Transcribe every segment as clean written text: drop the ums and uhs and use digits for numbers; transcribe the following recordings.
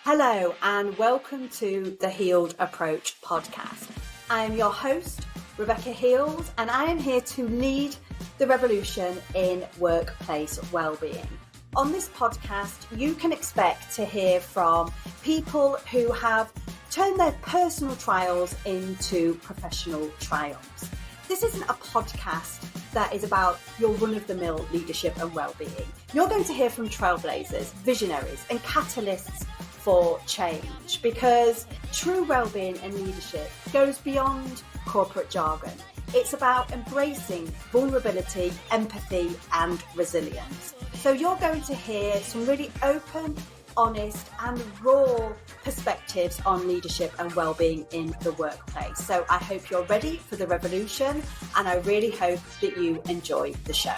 Hello and welcome to the Healed Approach podcast. I am your host, Rebecca Heald, and I am here to lead the revolution in workplace wellbeing. On this podcast, you can expect to hear from people who have turned their personal trials into professional triumphs. This isn't a podcast that is about your run-of-the-mill leadership and wellbeing. You're going to hear from trailblazers, visionaries, and catalysts for change, because true wellbeing and leadership goes beyond corporate jargon. It's about embracing vulnerability, empathy, and resilience. So you're going to hear some really open, honest, and raw perspectives on leadership and wellbeing in the workplace. So I hope you're ready for the revolution, and I really hope that you enjoy the show.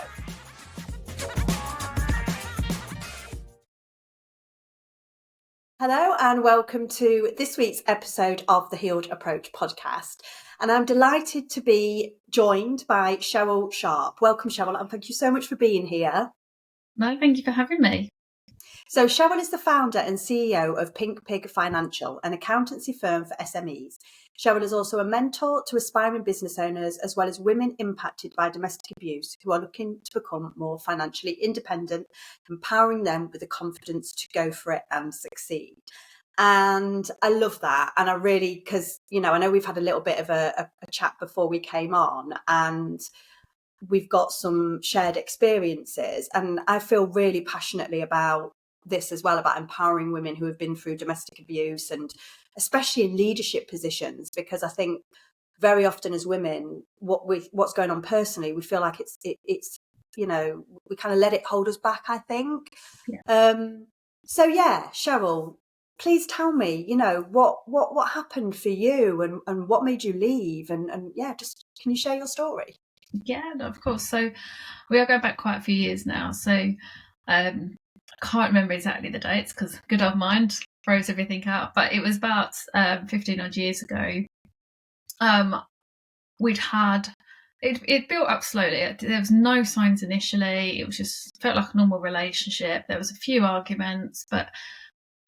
Hello and welcome to this week's episode of the Healed Approach podcast. And I'm delighted to be joined by Cheryl Sharp. Welcome, Cheryl, and thank you so much for being here. No, thank you for having me. So Cheryl is the founder and CEO of Pink Pig Financial, an accountancy firm for SMEs. Cheryl is also a mentor to aspiring business owners as well as women impacted by domestic abuse who are looking to become more financially independent, empowering them with the confidence to go for it and succeed. And I love that. And I really, because, I know we've had a little bit of a chat before we came on, and we've got some shared experiences. And I feel really passionately about this as well, about empowering women who have been through domestic abuse, and especially in leadership positions, because I think very often as women, what's going on personally, we feel like it's we kind of let it hold us back, I think. So Cheryl, please tell me, what happened for you, and what made you leave, and just can you share your story? Yeah, of course. So we are going back quite a few years now. So I can't remember exactly the dates because good old mind throws everything out. But it was about 15 odd years ago. We'd had it built up slowly. There was no signs initially. It was just felt like a normal relationship. There was a few arguments, but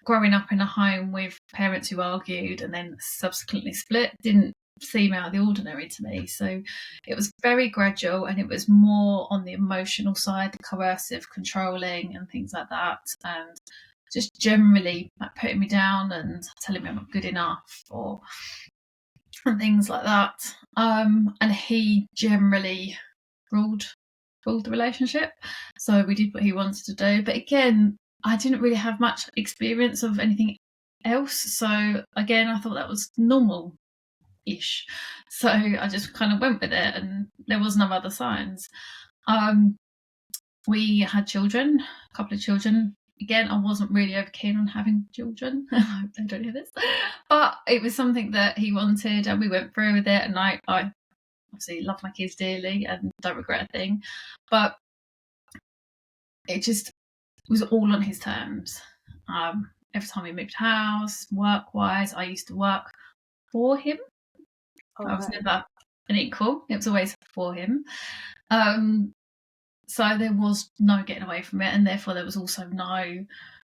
growing up in a home with parents who argued and then subsequently split didn't seem out of the ordinary to me. So it was very gradual, and it was more on the emotional side, the coercive, controlling and things like that, and just generally like putting me down and telling me I'm not good enough and things like that. And he generally ruled the relationship. So we did what he wanted to do. But again, I didn't really have much experience of anything else. So again, I thought that was normal-ish. So I just kind of went with it, and there was no other signs. We had children, a couple of children. Again, I wasn't really over keen on having children. I hope they don't hear this. But it was something that he wanted, and we went through with it. And I obviously love my kids dearly and don't regret a thing. But it just was all on his terms. Every time we moved house, work-wise, I used to work for him. I was never an equal. It was always for him. So there was no getting away from it, and therefore there was also no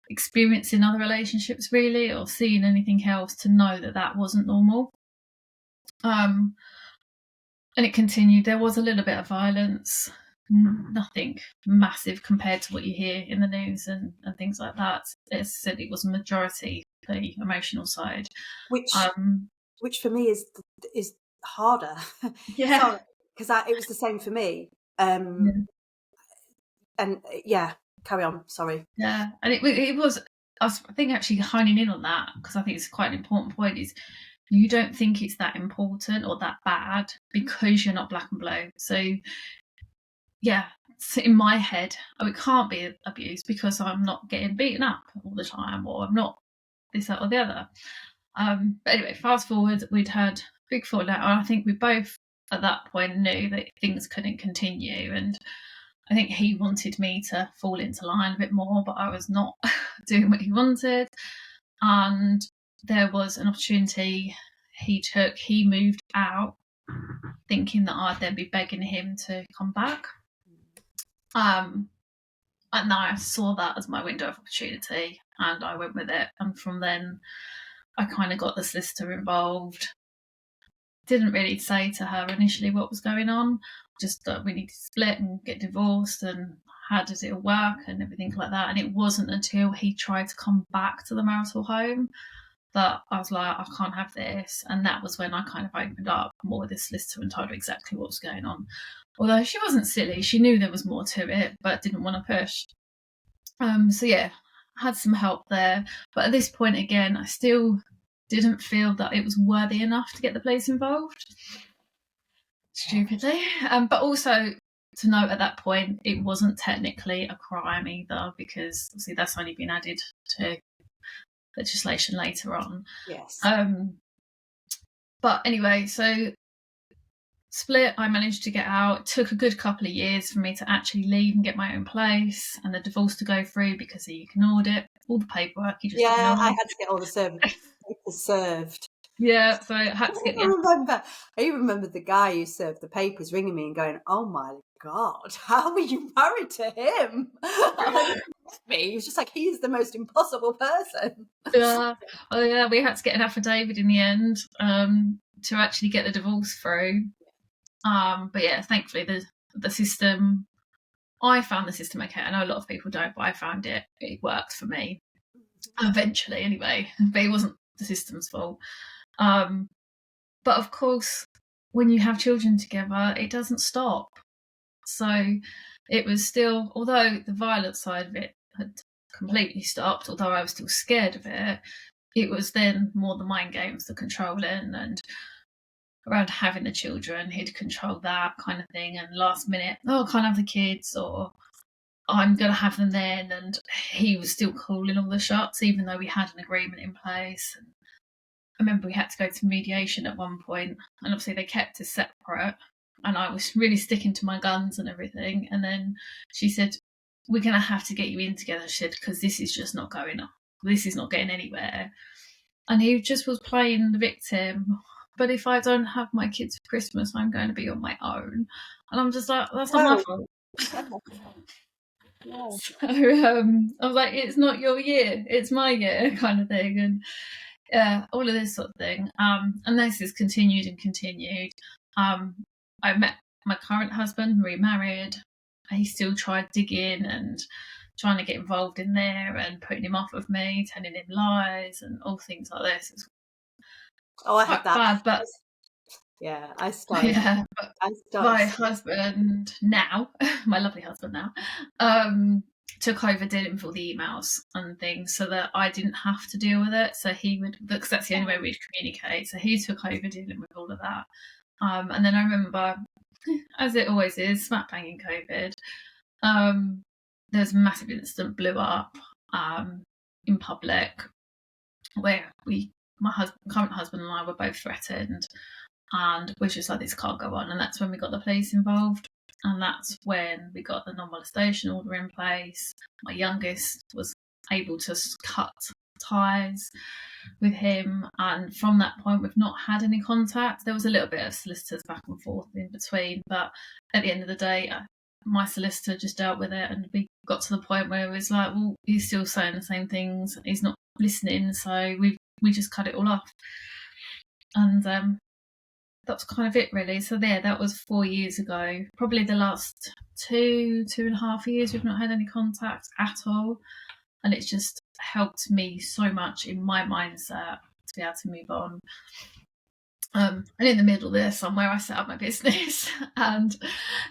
experience in other relationships really, or seeing anything else to know that wasn't normal. And it continued. There was a little bit of violence, nothing massive compared to what you hear in the news and things like that. It said it was majority the emotional side, which for me is harder. Yeah, because it was the same for me. And carry on. Sorry. Yeah, and it was. I think actually honing in on that, because I think it's quite an important point, is you don't think it's that important or that bad because you're not black and blue. So in my head, it can't be abuse because I'm not getting beaten up all the time, or I'm not this, that, or the other. But anyway, fast forward, we'd had big fallout, and I think we both at that point knew that things couldn't continue, and I think he wanted me to fall into line a bit more, but I was not doing what he wanted. And there was an opportunity he took. He moved out thinking that I'd then be begging him to come back. And I saw that as my window of opportunity. and I went with it. And from then, I kind of got the solicitor involved. Didn't really say to her initially what was going on, just that we need to split and get divorced and how does it all work and everything like that. And it wasn't until he tried to come back to the marital home that I was like, I can't have this. And that was when I kind of opened up more with the solicitor and told her exactly what was going on. Although she wasn't silly, she knew there was more to it, but didn't want to push. So yeah, had some help there. But at this point, again, I still didn't feel that it was worthy enough to get the police involved. Stupidly. But also to note at that point, it wasn't technically a crime either, because obviously that's only been added to legislation later on. Yes. But anyway, so split, I managed to get out. It took a good couple of years for me to actually leave and get my own place, and the divorce to go through because he ignored it. All the paperwork he just ignored. I had to get all the papers served. Yeah, so I had to get I remember the guy who served the papers ringing me and going, "Oh my God, how were you married to him?" He was just like, he's the most impossible person. Yeah, well, yeah, we had to get an affidavit in the end to actually get the divorce through. But yeah, thankfully the system, I found the system okay. I know a lot of people don't, but I found it worked for me eventually anyway. But it wasn't the system's fault. But of course, when you have children together, it doesn't stop. So it was still, although the violent side of it had completely stopped, although I was still scared of it, it was then more the mind games, the controlling, and around having the children, he'd control that kind of thing. And last minute, oh, I can't have the kids, or I'm going to have them then. And he was still calling all the shots, even though we had an agreement in place. And I remember we had to go to mediation at one point, and obviously they kept us separate. And I was really sticking to my guns and everything. And then she said, we're going to have to get you in together, she said, because this is just not going on. This is not getting anywhere. And he just was playing the victim. But if I don't have my kids for Christmas, I'm going to be on my own. And I'm just like, that's not my fault. No. So I was like, it's not your year, it's my year kind of thing. And all of this sort of thing. And this has continued and continued. I met my current husband, remarried. He still tried digging and trying to get involved in there and putting him off of me, telling him lies and all things like this. It was I had that. bad, but yeah, I started. Yeah, but my husband now, my lovely husband now, took over dealing with all the emails and things so that I didn't have to deal with it. So he would, because that's the only way we'd communicate. So he took over dealing with all of that. And then I remember, as it always is, smack bang in COVID, there's a massive incident blew up in public where my current husband and I were both threatened, and we just like, this can't go on. And that's when we got the police involved, and that's when we got the non-molestation order in place. My youngest was able to cut ties with him, and from that point we've not had any contact. There was a little bit of solicitors back and forth in between, but at the end of the day, my solicitor just dealt with it, and we got to the point where it was like, well, he's still saying the same things, he's not listening, so we just cut it all off. And that's kind of it, really. So there, that was 4 years ago. Probably the last 2.5 years we've not had any contact at all, and it's just helped me so much in my mindset to be able to move on. And in the middle there somewhere, I set up my business, and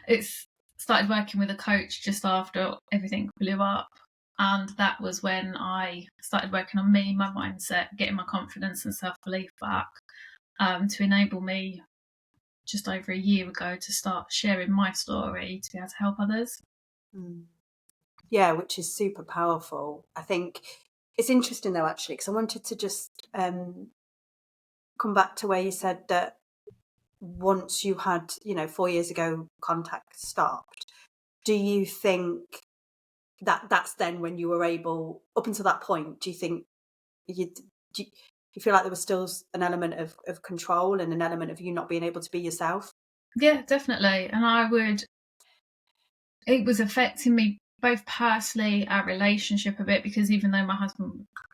it's started working with a coach just after everything blew up. And that was when I started working on me, my mindset, getting my confidence and self-belief back, to enable me just over a year ago to start sharing my story to be able to help others. Yeah, which is super powerful. I think it's interesting though, actually, because I wanted to just come back to where you said that once you had, 4 years ago, contact stopped. Do you think that that's then when you were able, up until that point, do you think do you feel like there was still an element of control and an element of you not being able to be yourself? Yeah, definitely. And it was affecting me both personally, our relationship a bit, because even though my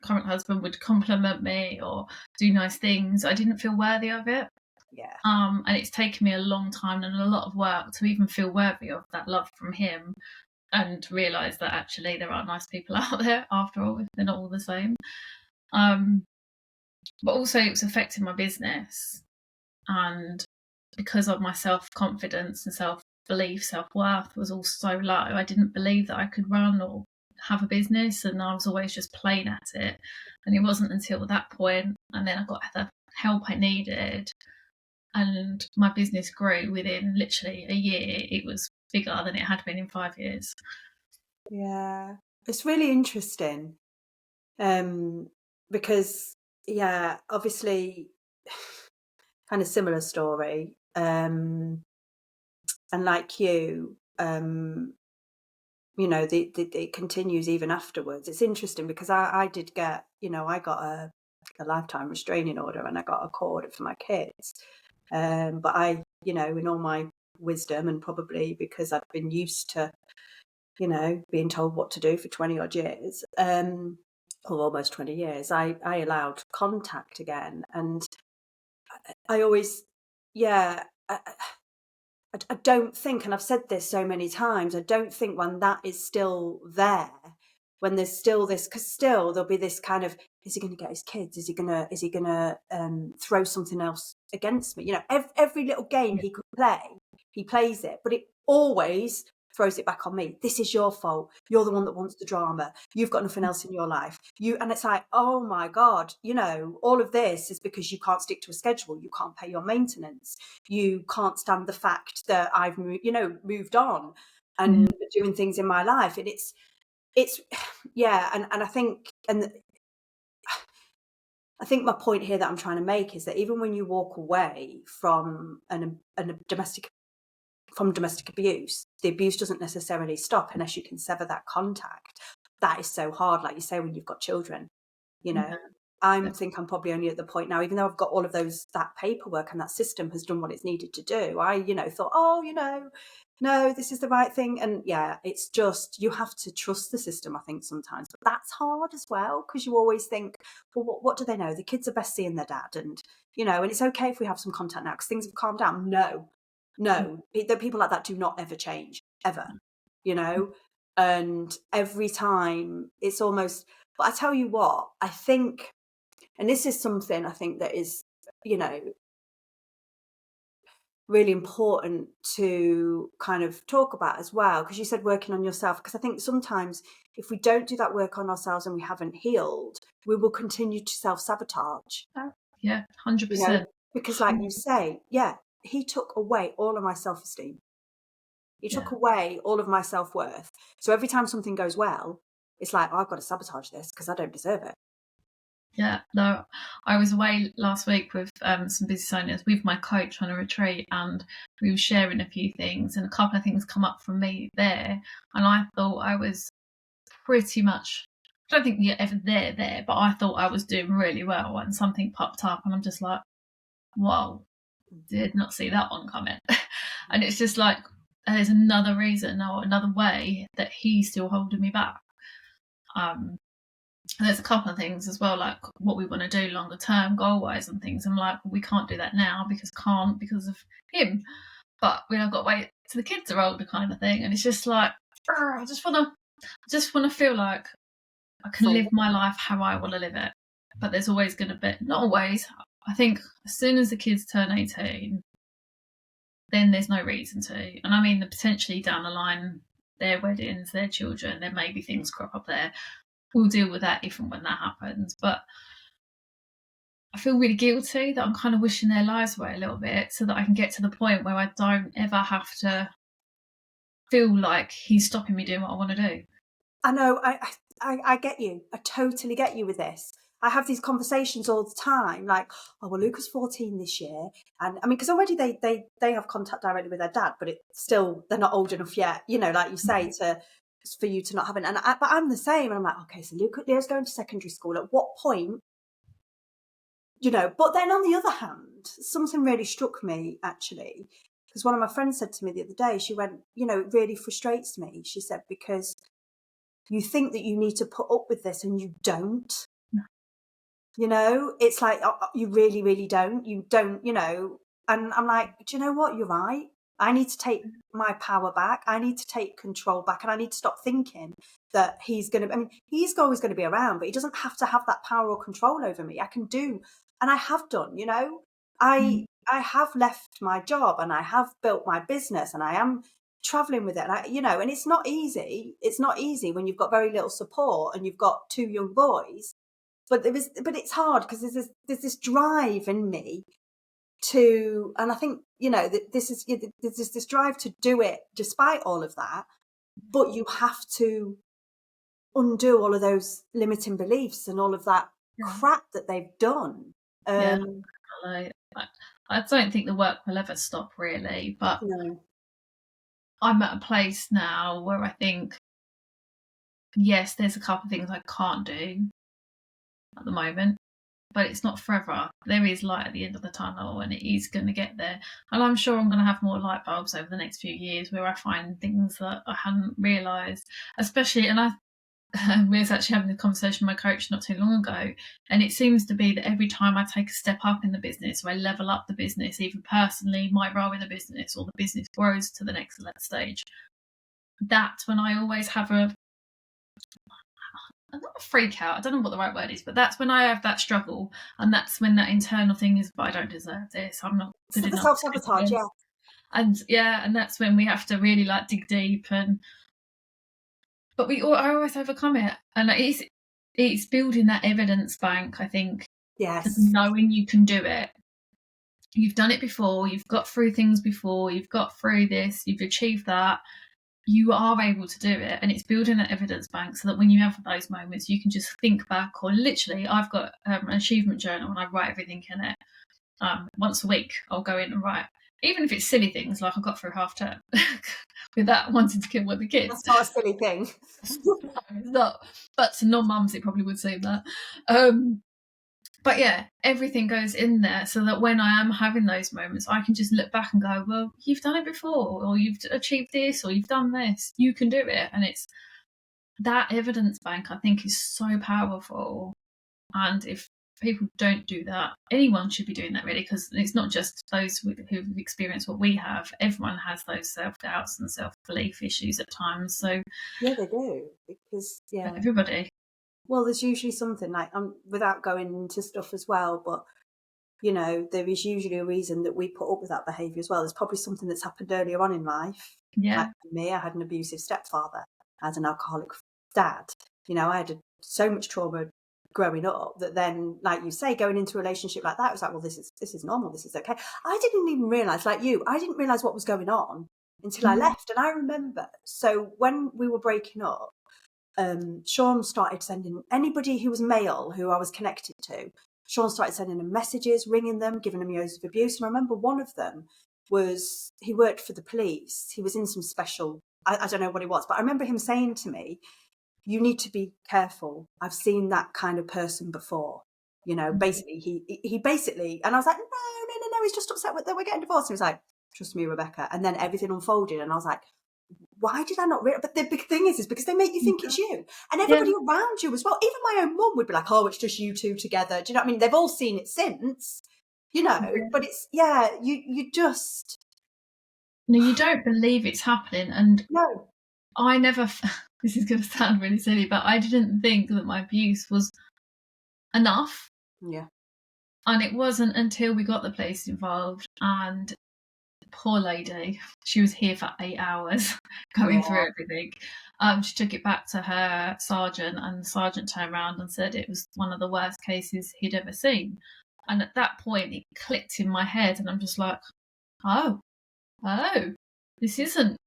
current husband would compliment me or do nice things, I didn't feel worthy of it. Yeah. And it's taken me a long time and a lot of work to even feel worthy of that love from him, and realise that actually there are nice people out there after all, if they're not all the same. But also it was affecting my business, and because of my self-confidence and self-belief, self-worth was all so low, I didn't believe that I could run or have a business, and I was always just playing at it. And it wasn't until that point, and then I got the help I needed, and my business grew within literally a year. It was bigger than it had been in 5 years. Yeah, it's really interesting, because obviously, kind of similar story, and like you, it continues even afterwards. It's interesting because I did get, I got a lifetime restraining order and I got a court order for my kids, but I, in all my wisdom, and probably because I've been used to, being told what to do for 20 odd years, or almost 20 years, I allowed contact again. And I always, I don't think, and I've said this so many times, I don't think when that is still there, when there's still this, because still there'll be this kind of, is he going to get his kids? Is he gonna throw something else against me? Every little game he could play, he plays it, but it always throws it back on me. This is your fault. You're the one that wants the drama. You've got nothing else in your life. And it's like, oh my God, all of this is because you can't stick to a schedule. You can't pay your maintenance. You can't stand the fact that I've moved on and doing things in my life. And it's and I think, I think my point here that I'm trying to make is that even when you walk away from domestic abuse, the abuse doesn't necessarily stop unless you can sever that contact. That is so hard, like you say, when you've got children. I think I'm probably only at the point now, even though I've got all of that paperwork and that system has done what it's needed to do. I, thought, no, this is the right thing. And it's just, you have to trust the system, I think, sometimes. But that's hard as well, because you always think, well, what do they know? The kids are best seeing their dad. And, and it's okay if we have some contact now because things have calmed down. No, the people like that do not ever change, ever, and every time it's almost, but I tell you what, I think, and this is something I think that is, really important to kind of talk about as well, because you said working on yourself, because I think sometimes if we don't do that work on ourselves and we haven't healed, we will continue to self-sabotage. Yeah, 100%. Because like you say, he took away all of my self-esteem. He took away all of my self-worth. So every time something goes well, it's like, I've got to sabotage this because I don't deserve it. Yeah, no, I was away last week with some business owners with my coach on a retreat, and we were sharing a few things, and a couple of things come up from me there, and I thought I was pretty much, I don't think you're ever there, but I thought I was doing really well, and something popped up, and I'm just like, whoa, did not see that one coming. And it's just like, there's another reason or another way that he's still holding me back. And there's a couple of things as well, like what we want to do longer term, goal wise, and things. I'm like, well, we can't do that now because of him. But I've got to wait till the kids are older, kind of thing. And it's just like, I just want to feel like I can live my life how I want to live it. But there's always going to be, not always. I think as soon as the kids turn 18, then there's no reason to. And I mean, potentially down the line, their weddings, their children, there may be things crop up there. We'll deal with that if and when that happens. But I feel really guilty that I'm kind of wishing their lives away a little bit so that I can get to the point where I don't ever have to feel like he's stopping me doing what I want to do. I know, I get you. I totally get you with this. I have these conversations all the time, like, oh, well, Luca's 14 this year. And I mean, because already they have contact directly with their dad, but it's still, they're not old enough yet, like you say, for you to not have it. But I'm the same. And I'm like, okay, so Leo's going to secondary school. At what point, but then on the other hand, something really struck me, actually, because one of my friends said to me the other day, she went, it really frustrates me. She said, because you think that you need to put up with this and you don't. No. You know, it's like, you really, really don't. You don't, you know. And I'm like, do you know what? You're right. I need to take my power back. I need to take control back. And I need to stop thinking that he's going to, I mean, he's always going to be around, but he doesn't have to have that power or control over me. I can do, and I have done, you know. I have left my job and I have built my business and I am traveling with it. And you know, and it's not easy. It's not easy when you've got very little support and you've got 2 young boys. But it's hard because there's this drive in me to, and I think, you know, that there's this drive to do it despite all of that. But you have to undo all of those limiting beliefs and all of that crap that they've done. I don't think the work will ever stop, really. But No. I'm at a place now where I think, yes, there's a couple of things I can't do at the moment, but it's not forever. There is light at the end of the tunnel, and it is going to get there. And I'm sure I'm going to have more light bulbs over the next few years where I find things that I hadn't realised, especially, and I was actually having a conversation with my coach not too long ago, and it seems to be that every time I take a step up in the business, or I level up the business, either personally, my role in the business, or the business grows to the next stage, that's when I always have not a freak out, I don't know what the right word is, but that's when I have that struggle, and that's when that internal thing is, but I don't deserve this, I'm not good enough. Self-sabotage, yeah. And that's when we have to really like dig deep, but I always overcome it, and it's building that evidence bank, I think. Yes. Knowing you can do it. You've done it before, you've got through things before, you've got through this, you've achieved that. You are able to do it, and it's building that evidence bank so that when you have those moments, you can just think back. Or literally, I've got an achievement journal and I write everything in it. Once a week, I'll go in and write, even if it's silly things like I got through half term without wanting to kill one of the kids. That's not a silly thing. No, it's not. But to non-mums, it probably would seem that. But yeah, everything goes in there so that when I am having those moments, I can just look back and go, well, you've done it before, or you've achieved this, or you've done this. You can do it. And it's that evidence bank, I think, is so powerful. And if people don't do that, anyone should be doing that, really, because it's not just those who've experienced what we have. Everyone has those self-doubts and self-belief issues at times. So yeah, they do, because everybody. Well, there's usually something like, without going into stuff as well, but, you know, there is usually a reason that we put up with that behaviour as well. There's probably something that's happened earlier on in life. Yeah. Like for me, I had an abusive stepfather. I had an alcoholic dad. You know, I had so much trauma growing up that then, like you say, going into a relationship like that, it was like, well, this is normal. This is okay. I didn't even realise, like you, I didn't realise what was going on until I left. And I remember, so when we were breaking up, Sean started sending anybody who was male who I was connected to. Sean started sending them messages, ringing them, giving them years of abuse. And I remember one of them was, he worked for the police. He was in some special, I don't know what it was, but I remember him saying to me, you need to be careful. I've seen that kind of person before. You know, basically, he basically, and I was like, no, he's just upset that we're getting divorced. And he was like, trust me, Rebecca. And then everything unfolded. And I was like, why did I not realize? But the big thing is because they make you think it's you, and everybody around you as well. Even my own mum would be like, oh, it's just you two together. Do you know what I mean? They've all seen it since, you know, but it's, you just. No, you don't believe it's happening. And no, I never, this is going to sound really silly, but I didn't think that my abuse was enough. Yeah. And it wasn't until we got the police involved, and poor lady, she was here for 8 hours going through everything. She took it back to her sergeant, and the sergeant turned around and said it was one of the worst cases he'd ever seen. And at that point, it clicked in my head, and I'm just like, oh, this isn't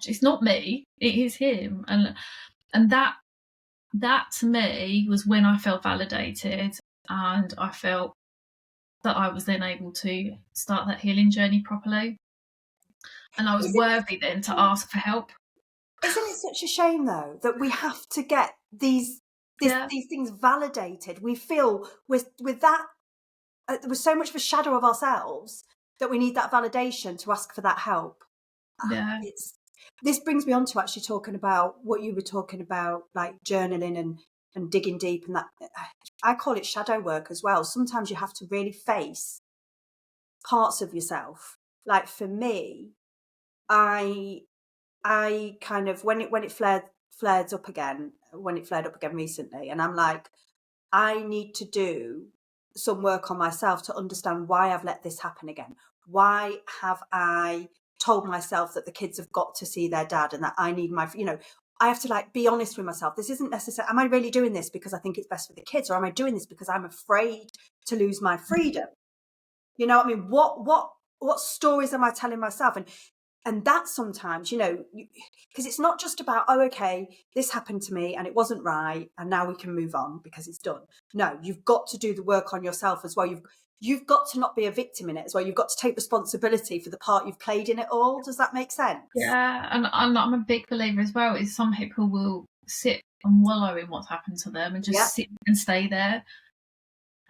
it's not me, it is him. And that to me was when I felt validated, and I felt that I was then able to start that healing journey properly. And I was worthy then to ask for help. Isn't it such a shame, though, that we have to get these things validated? We feel with that, there was so much of a shadow of ourselves that we need that validation to ask for that help. Yeah. This brings me on to actually talking about what you were talking about, like journaling and digging deep, and that I call it shadow work as well. Sometimes you have to really face parts of yourself. Like for me, I kind of when it flared up again recently, and I'm like, I need to do some work on myself to understand why I've let this happen again. Why have I told myself that the kids have got to see their dad and that I need my, I have to like be honest with myself. This isn't necessary. Am I really doing this because I think it's best for the kids, or am I doing this because I'm afraid to lose my freedom? You know what I mean? What stories am I telling myself? And that sometimes, because it's not just about, oh, okay, this happened to me and it wasn't right, and now we can move on because it's done. No, you've got to do the work on yourself as well. You've got to not be a victim in it as well. You've got to take responsibility for the part you've played in it all. Does that make sense? Yeah, and I'm a big believer as well, is some people will sit and wallow in what's happened to them and just sit and stay there.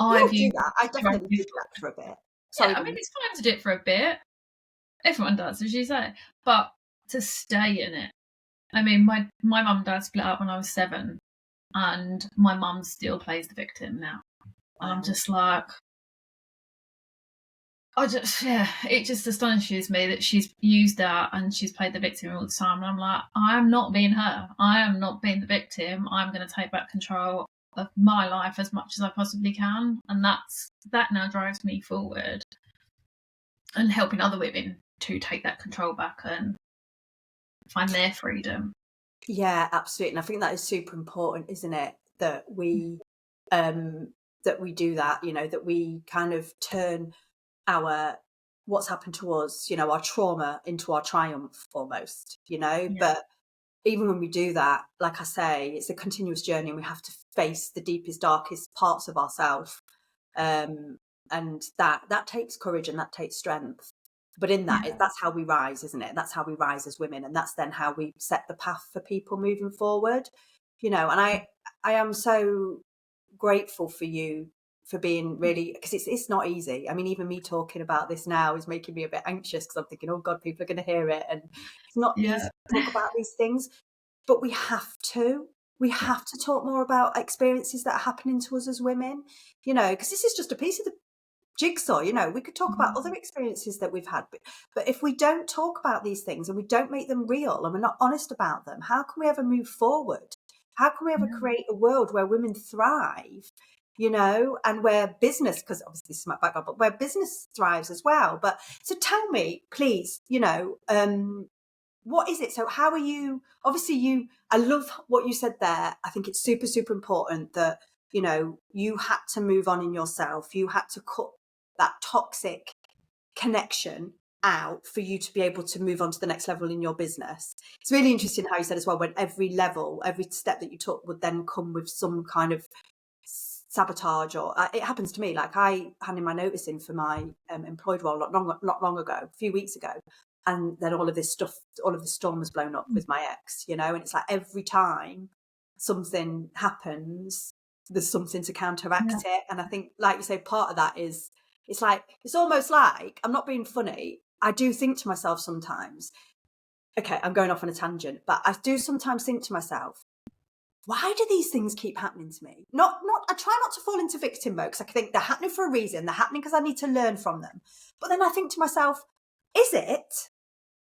I do that. I definitely do that for a bit. Sorry, yeah, I mean, it's fine to do it for a bit. Everyone does, as you say. But to stay in it. I mean, my mum and dad split up when I was 7, and my mum still plays the victim now. And I'm just like, it just astonishes me that she's used that and she's played the victim all the time. And I'm like, I'm not being her. I am not being the victim. I'm going to take back control of my life as much as I possibly can. And that now drives me forward and helping other women to take that control back and find their freedom. Yeah, absolutely. And I think that is super important, isn't it? That we do that, that we kind of turn what's happened to us, our trauma into our triumph almost, Yeah. But even when we do that, like I say, it's a continuous journey, and we have to face the deepest, darkest parts of ourselves. And that takes courage and that takes strength. But in that, that's how we rise, isn't it? That's how we rise as women, and that's then how we set the path for people moving forward. And I am so grateful for you for being really, because it's not easy. I mean, even me talking about this now is making me a bit anxious, because I'm thinking, oh God, people are going to hear it, and it's not easy to talk about these things. But we have to talk more about experiences that are happening to us as women, because this is just a piece of the jigsaw. We could talk about other experiences that we've had, but if we don't talk about these things and we don't make them real and we're not honest about them, how can we ever move forward? How can we ever create a world where women thrive, and where business, because obviously this is my background, but where business thrives as well? But so tell me, please, what is it? So how are you? Obviously, I love what you said there. I think it's super, super important that, you had to move on in yourself. You had to cut that toxic connection out for you to be able to move on to the next level in your business. It's really interesting how you said as well, when every step that you took would then come with some kind of sabotage, or it happens to me. Like, I handed my notice in for my employed role not long ago, a few weeks ago, and then all of this storm was blown up with my ex, and it's like every time something happens, there's something to counteract it. And I think, like you say, part of that is, it's almost like, I'm not being funny, I do think to myself sometimes, okay, I'm going off on a tangent, but I do sometimes think to myself, why do these things keep happening to me? I try not to fall into victim mode, because I think they're happening for a reason. They're happening because I need to learn from them. But then I think to myself, is it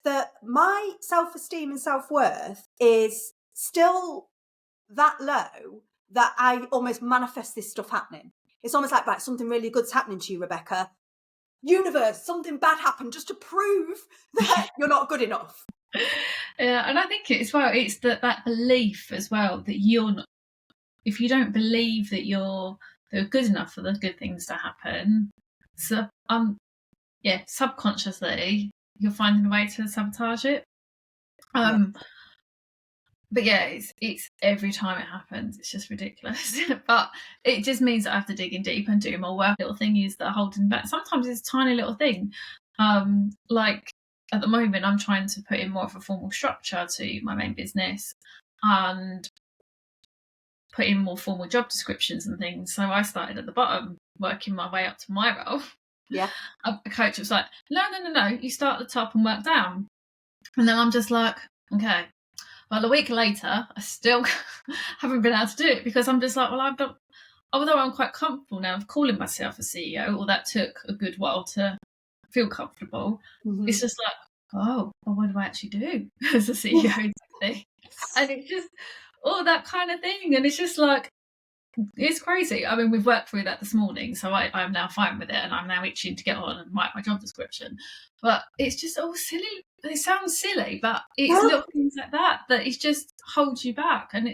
that my self-esteem and self-worth is still that low that I almost manifest this stuff happening? It's almost like, right, something really good's happening to you, Rebecca. Universe, something bad happened just to prove that you're not good enough. Yeah, and I think it's that belief as well that you're not, if you don't believe that you're good enough for the good things to happen, so subconsciously you're finding a way to sabotage it. But yeah, it's every time it happens, it's just ridiculous. But it just means that I have to dig in deep and do more work. Little things that are holding back. Sometimes it's a tiny little thing. Like at the moment, I'm trying to put in more of a formal structure to my main business and put in more formal job descriptions and things. So I started at the bottom, working my way up to my role. Yeah. A coach was like, no, you start at the top and work down. And then I'm just like, Okay. Well, a week later, I still haven't been able to do it because I'm just like, well, I've done. Although I'm quite comfortable now of calling myself a CEO, or that took a good while to feel comfortable. Mm-hmm. It's just like, oh, well, what do I actually do as a CEO exactly? And it's just all that kind of thing. And it's just like, it's crazy. I mean, we've worked through that this morning, so I'm now fine with it, and I'm now itching to get on and write my job description. But it's just all silly. It sounds silly, but it's No. little things like that it just holds you back. And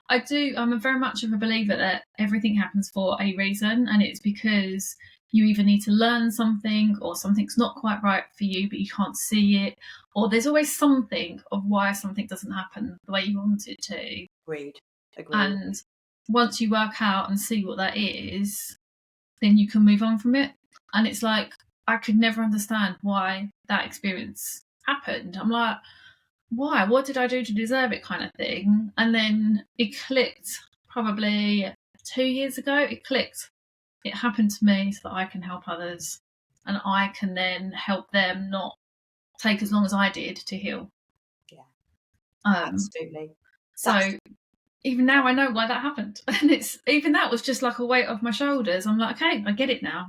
I'm a very much of a believer that everything happens for a reason, and it's because you either need to learn something, or something's not quite right for you, but you can't see it, or there's always something of why something doesn't happen the way you want it to. Agreed. And once you work out and see what that is, then you can move on from it. And it's like, I could never understand why that experience happened. I'm like, why? What did I do to deserve it, kind of thing? And then it clicked probably 2 years ago. It clicked. It happened to me so that I can help others, and I can then help them not take as long as I did to heal. Yeah, absolutely. So even now I know why that happened. And even that was just like a weight off my shoulders. I'm like, okay, I get it now.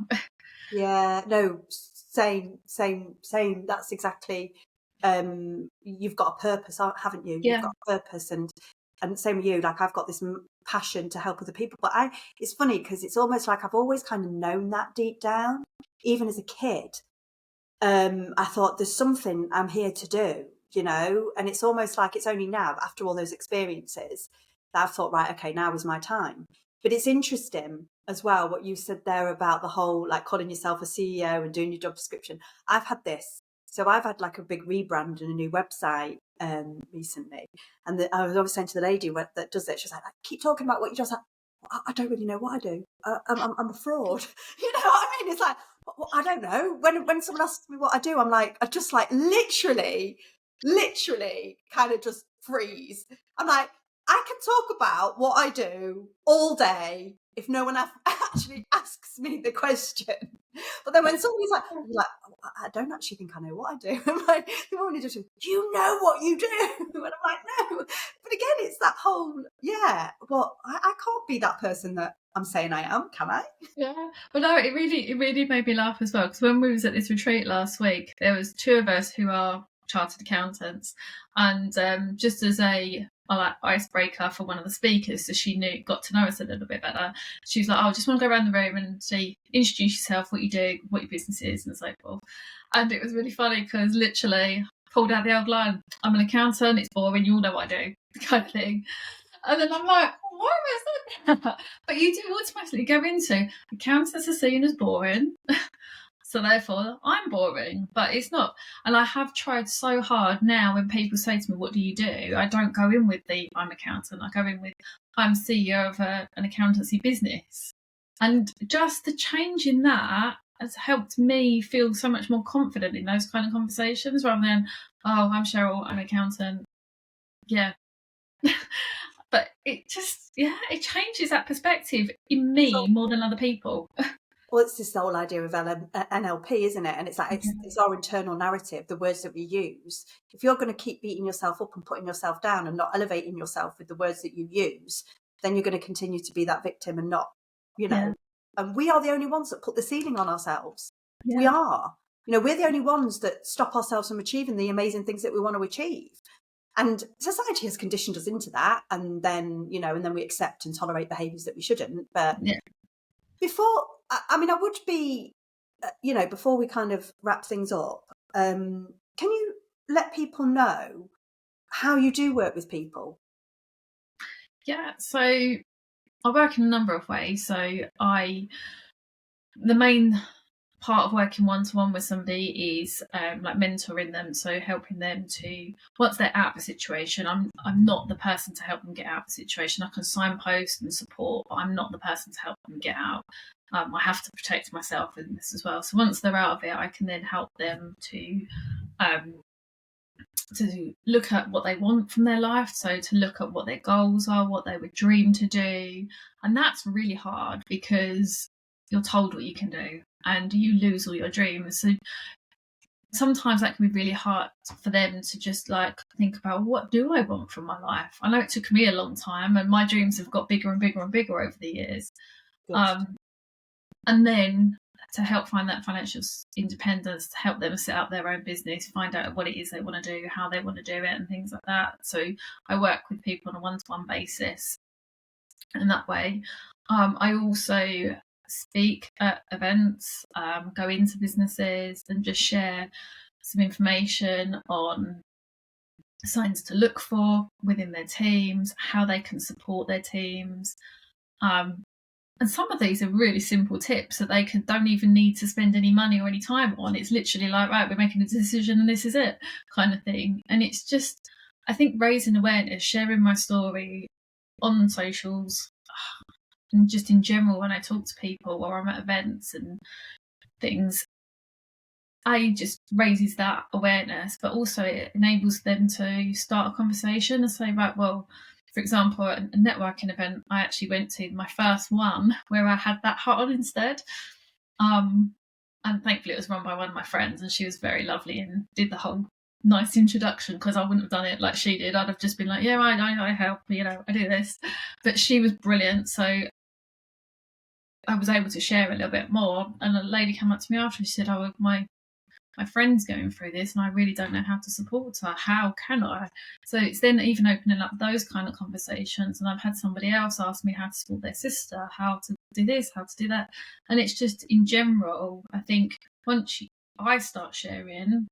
Yeah, no, same. That's exactly, you've got a purpose, haven't you? Yeah. You've got a purpose, and same with you, like I've got this passion to help other people. But it's funny because it's almost like I've always kind of known that deep down, even as a kid. I thought there's something I'm here to do, and it's almost like it's only now, after all those experiences, that I've thought, right, okay, now is my time. But it's interesting as well what you said there about the whole, like, calling yourself a CEO and doing your job description. I've had this. So I've had like a big rebrand and a new website recently. And I was always saying to the lady that does it, she's like, keep talking about what you just like. I don't really know what I do. I'm a fraud. You know what I mean? It's like, well, I don't know. When someone asks me what I do, I'm like, I just like literally kind of just freeze. I'm like, I can talk about what I do all day if no one actually asks me the question. But then when somebody's like, you're like, oh, I don't actually think I know what I do. I'm like, the woman just, you know what you do? And I'm like, no. But again, it's that whole, yeah, well, I can't be that person that I'm saying I am, can I? Yeah. Well, no, it really made me laugh as well, because when we was at this retreat last week, there was two of us who are chartered accountants, and just as a like icebreaker for one of the speakers, so she got to know us a little bit better. She was like, "Oh, I just want to go around the room and introduce yourself, what you do, what your business is, and so forth." And it was really funny because literally pulled out the old line, "I'm an accountant. It's boring. You all know what I do," kind of thing. And then I'm like, why was that? But you do automatically go into accountants are seen as boring, so therefore I'm boring. But it's not. And I have tried so hard now when people say to me, what do you do? I don't go in with the I'm accountant. I go in with I'm CEO of an accountancy business. And just the change in that has helped me feel so much more confident in those kind of conversations, rather than, oh, I'm Cheryl, I'm an accountant. Yeah. But it just, it changes that perspective in me more than other people. Well, it's just the whole idea of NLP, isn't it? And it's like, it's our internal narrative, the words that we use. If you're going to keep beating yourself up and putting yourself down and not elevating yourself with the words that you use, then you're going to continue to be that victim and not, and we are the only ones that put the ceiling on ourselves. Yeah. We are. We're the only ones that stop ourselves from achieving the amazing things that we want to achieve. And society has conditioned us into that. And then, and then we accept and tolerate behaviours that we shouldn't. But before, I would be, before we kind of wrap things up, can you let people know how you do work with people? Yeah, so I work in a number of ways. So the main part of working one-to-one with somebody is like mentoring them, so helping them to, once they're out of a situation, I'm not the person to help them get out of the situation. I can signpost and support, but I'm not the person to help them get out. I have to protect myself in this as well. So once they're out of it, I can then help them to look at what they want from their life, so to look at what their goals are, what they would dream to do. And that's really hard because you're told what you can do and you lose all your dreams. So sometimes that can be really hard for them to just like think about, what do I want from my life? I know it took me a long time, and my dreams have got bigger and bigger and bigger over the years. And then to help find that financial independence, to help them set up their own business, find out what it is they want to do, how they want to do it, and things like that. So I work with people on a one-to-one basis, and that way. I also speak at events, go into businesses and just share some information on signs to look for within their teams, how they can support their teams. And some of these are really simple tips that they don't even need to spend any money or any time on. It's literally like, right, we're making a decision and this is it, kind of thing. And it's just, I think, raising awareness, sharing my story on socials, and just in general when I talk to people or I'm at events and things, just raises that awareness, but also it enables them to start a conversation and say, right, well, for example, a networking event I actually went to, my first one, where I had that hat on instead. And thankfully it was run by one of my friends, and she was very lovely and did the whole nice introduction, because I wouldn't have done it like she did. I'd have just been like, yeah, I help, I do this. But she was brilliant, so I was able to share a little bit more. And a lady came up to me after, and she said, oh, my friend's going through this and I really don't know how to support her. How can I? So it's then even opening up those kind of conversations. And I've had somebody else ask me how to support their sister, how to do this, how to do that. And it's just in general, I think once I start sharing,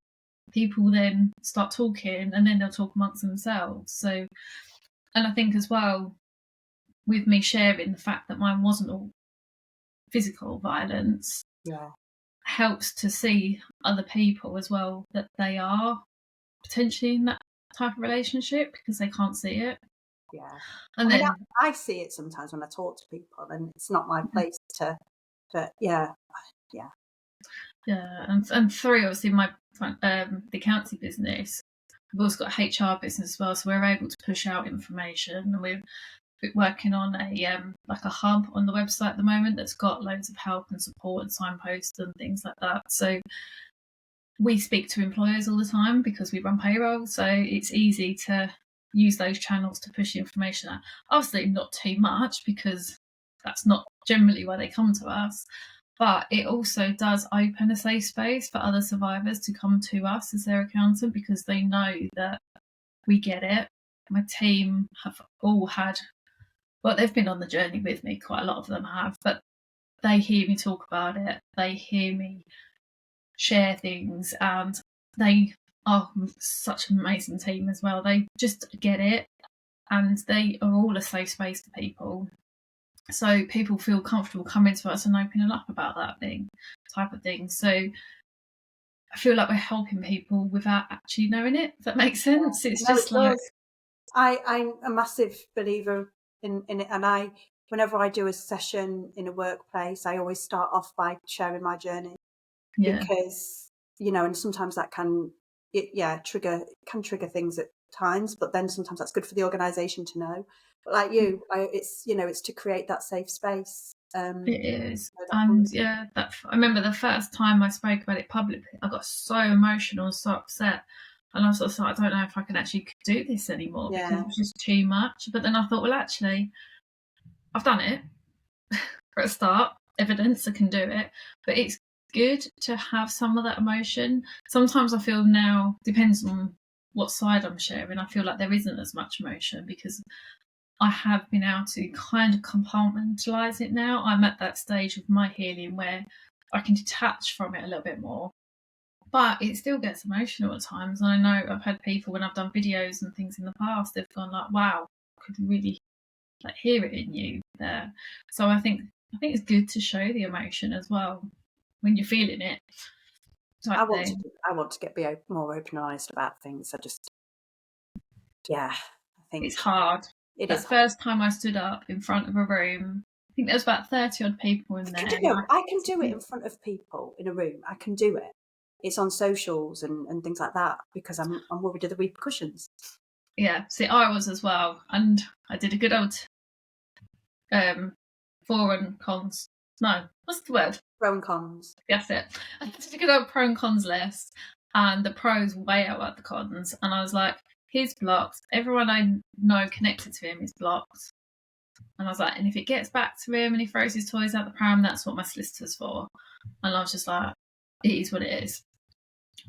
people then start talking, and then they'll talk amongst themselves. So, and I think as well, with me sharing the fact that mine wasn't all physical violence, helps to see other people as well, that they are potentially in that type of relationship, because they can't see it. And then I see it sometimes when I talk to people, and it's not my place to, but and through obviously my the accountancy business, we've also got a HR business as well, so we're able to push out information, and we're working on a like a hub on the website at the moment that's got loads of help and support and signposts and things like that. So we speak to employers all the time because we run payroll, so it's easy to use those channels to push information out. Obviously not too much, because that's not generally why they come to us, but it also does open a safe space for other survivors to come to us as their accountant, because they know that we get it. My team have all had, well, they've been on the journey with me, quite a lot of them have, but they hear me talk about it, they hear me share things, and they are such an amazing team as well. They just get it, and they are all a safe space for people. So people feel comfortable coming to us and opening up about that type of thing. So I feel like we're helping people without actually knowing it, if that makes sense. It's just like... I'm a massive believer in it, and whenever I do a session in a workplace, I always start off by sharing my journey, because and sometimes that can trigger things at times, but then sometimes that's good for the organisation to know. But like you, it's to create that safe space. It is, and I remember the first time I spoke about it publicly, I got so emotional, so upset. And I was like, I don't know if I can actually do this anymore, because it was just too much. But then I thought, well, actually, I've done it for a start, evidence I can do it. But it's good to have some of that emotion. Sometimes I feel now, depends on what side I'm sharing, I feel like there isn't as much emotion, because I have been able to kind of compartmentalise it now. I'm at that stage of my healing where I can detach from it a little bit more. But it still gets emotional at times. And I know I've had people, when I've done videos and things in the past, they've gone like, wow, I could really hear it in you there. So I think it's good to show the emotion as well when you're feeling it. I want to get more open and honest about things. I think it's hard. That first time I stood up in front of a room, I think there was about 30 odd people in there. I can do it in front of people in a room. I can do it. It's on socials and things like that, because I'm worried of the repercussions. Yeah, see, I was as well, and I did a good old pro and cons. No, what's the word? Pro and cons. That's it. I did a good old pro and cons list, and the pros way outweigh the cons. And I was like, he's blocked. Everyone I know connected to him is blocked. And I was like, and if it gets back to him and he throws his toys out the pram, that's what my solicitor's for. And I was just like, it is what it is.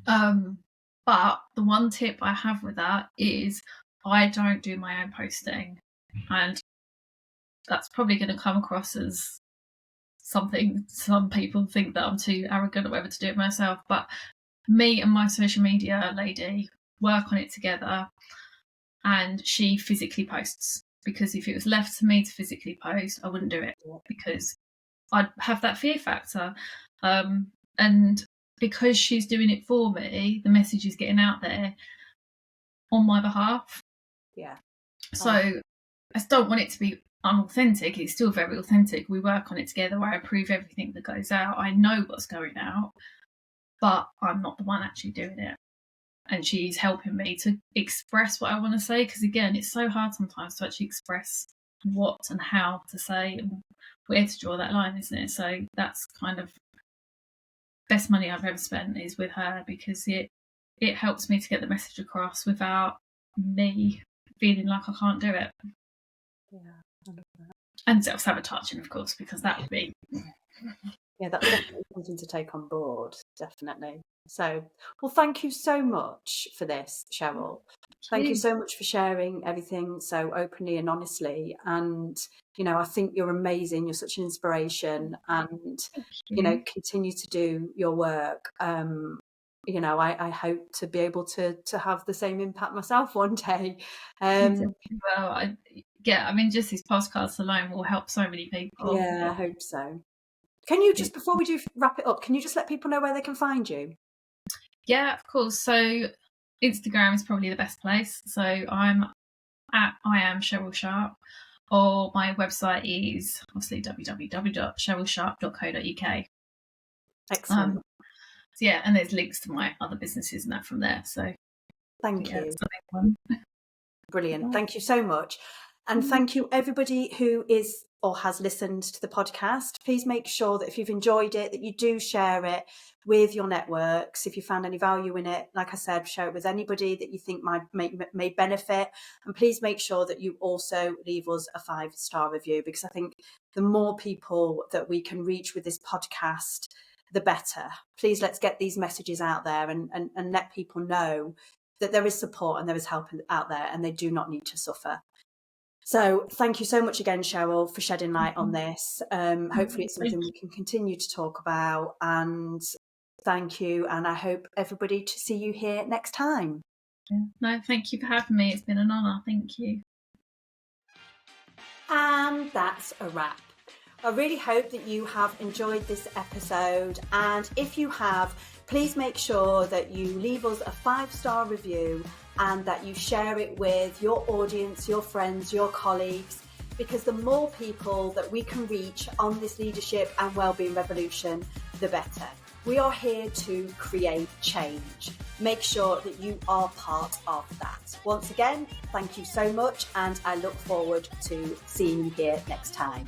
But the one tip I have with that is I don't do my own posting. And that's probably going to come across as something some people think that I'm too arrogant or whatever to do it myself. But me and my social media lady work on it together, and she physically posts, because if it was left to me to physically post, I wouldn't do it, because I'd have that fear factor. And because she's doing it for me, the message is getting out there on my behalf. Yeah. So I just don't want it to be unauthentic. It's still very authentic. We work on it together. I approve everything that goes out. I know what's going out, but I'm not the one actually doing it. And she's helping me to express what I want to say, because again, it's so hard sometimes to actually express what and how to say and where to draw that line, isn't it? So that's kind of best money I've ever spent is with her, because it helps me to get the message across without me feeling like I can't do it. Yeah, I love that. And self-sabotaging, of course, because that would be... Yeah, that's definitely something to take on board, definitely. So, well, thank you so much for this, Cheryl. Thank you so much for sharing everything so openly and honestly. And, you know, I think you're amazing. You're such an inspiration, and, you know, continue to do your work. You know, I hope to be able to have the same impact myself one day. Well, I mean, just these podcasts alone will help so many people. Yeah, I hope so. Can you just, before we do wrap it up, can you just let people know where they can find you? Yeah, of course. So Instagram is probably the best place. So I'm at I am Cheryl Sharp, or my website is obviously www.cherylsharp.co.uk. Excellent. So yeah, and there's links to my other businesses and that from there. So thank you. That's the big one. Brilliant. Thank you so much. And thank you everybody who is or has listened to the podcast. Please make sure that if you've enjoyed it, that you do share it with your networks. If you found any value in it, like I said, share it with anybody that you think may benefit. And please make sure that you also leave us a 5-star review, because I think the more people that we can reach with this podcast, the better. Please, let's get these messages out there and let people know that there is support and there is help out there, and they do not need to suffer. So thank you so much again, Cheryl, for shedding light on this. Hopefully it's something we can continue to talk about, and thank you. And I hope everybody to see you here next time. No, thank you for having me. It's been an honour. Thank you. And that's a wrap. I really hope that you have enjoyed this episode, and if you have, please make sure that you leave us a 5-star review and that you share it with your audience, your friends, your colleagues, because the more people that we can reach on this leadership and wellbeing revolution, the better. We are here to create change. Make sure that you are part of that. Once again, thank you so much, and I look forward to seeing you here next time.